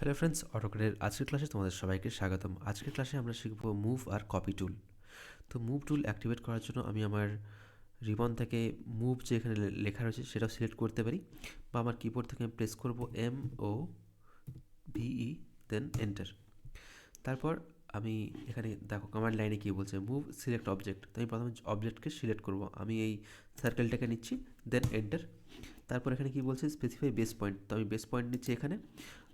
Hello friends, অটোক্যাডের আজকের ক্লাসে তোমাদের সবাইকে স্বাগতম। আজকের ক্লাসে আমরা শিখব মুভ আর কপি টুল। তো মুভ টুল অ্যাক্টিভেট করার জন্য আমি আমার রিবন থেকে মুভ যে এখানে লেখা রয়েছে সেটাও সিলেক্ট করতে পারি, বা আমার কিবোর্ড থেকে আমি প্রেস করব MOVE, দেন এন্টার। তারপর আমি এখানে দেখো কমান্ড লাইনে কী বলছে, মুভ সিলেক্ট অবজেক্ট। তো আমি প্রথমে অবজেক্টকে সিলেক্ট করব, আমি এই সার্কেলটাকে নিচ্ছি, দেন এন্টার। তারপর এখানে কি বলছে, স্পেসিফাই বেস পয়েন্ট। তো আমি বেস পয়েন্ট নিচ্ছি এখানে,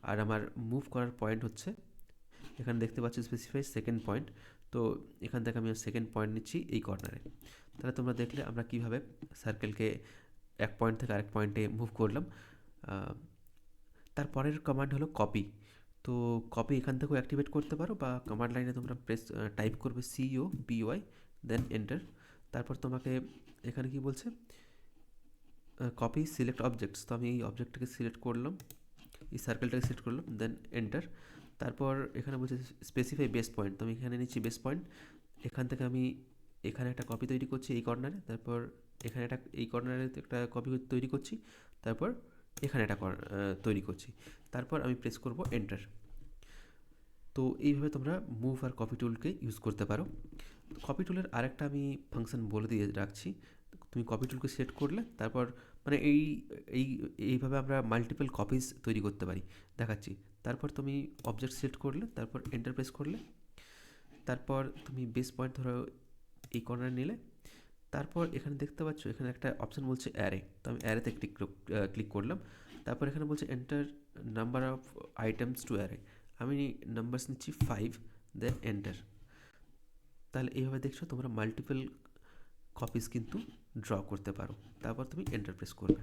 আর আমার মুভ করার পয়েন্ট হচ্ছে এখানে দেখতে পাচ্ছি স্পেসিফাই সেকেন্ড পয়েন্ট। তো এখান থেকে আমি সেকেন্ড পয়েন্ট নিচ্ছি এই কর্নারে। তাহলে তোমরা দেখলে আমরা কিভাবে সার্কেলকে এক পয়েন্ট থেকে আরেক পয়েন্টে মুভ করলাম। তারপরের কমান্ড হলো কপি। তো কপি এখান থেকেও অ্যাক্টিভেট করতে পারো, বা কমান্ড লাইনে তোমরা টাইপ করবে COPY, দেন এন্টার। তারপর তোমাকে এখানে কি বলছে, কপি সিলেক্ট অবজেক্টস। তো আমি এই অবজেক্টটাকে সিলেক্ট করলাম, এই সার্কেলটাকে সিলেক্ট করলাম, দেন এন্টার। তারপর এখানে বলছে স্পেসিফাই বেস পয়েন্ট। তো আমি এখানে নিচ্ছি বেস পয়েন্ট। এখান থেকে আমি এখানে একটা কপি তৈরি করছি এই কর্নারে, তারপর এখানে একটা এই কর্নারে একটা কপি তৈরি করছি, তারপর এখানে একটা তৈরি করছি। তারপর আমি প্রেস করব এন্টার। তো এইভাবে তোমরা মুভ আর কপি টুলকে ইউজ করতে পারো। কপি টুলের আরেকটা আমি ফাংশন বলে দিয়ে রাখছি। তুমি কপি টুলকে সিলেক্ট করলে তারপর মানে এই এইভাবে আমরা মাল্টিপল কপিজ তৈরি করতে পারি, দেখাচ্ছি। তারপর তুমি অবজেক্ট সিলেক্ট করলে, তারপর এন্টার প্রেস করলে, তারপর তুমি বেস পয়েন্ট ধরো এই কর্নার নিলে, তারপর এখানে দেখতে পাচ্ছ এখানে একটা অপশান বলছে অ্যারে। তো আমি অ্যারেতে ক্লিক করলাম। তারপর এখানে বলছে enter number of items two array. আমি নাম্বারস নিচ্ছি 5, দেন এন্টার। তাহলে এইভাবে দেখছো তোমরা মাল্টিপল কপিস কিন্তু ড্র করতে পারো। তারপর তুমি এন্টার প্রেস করবে।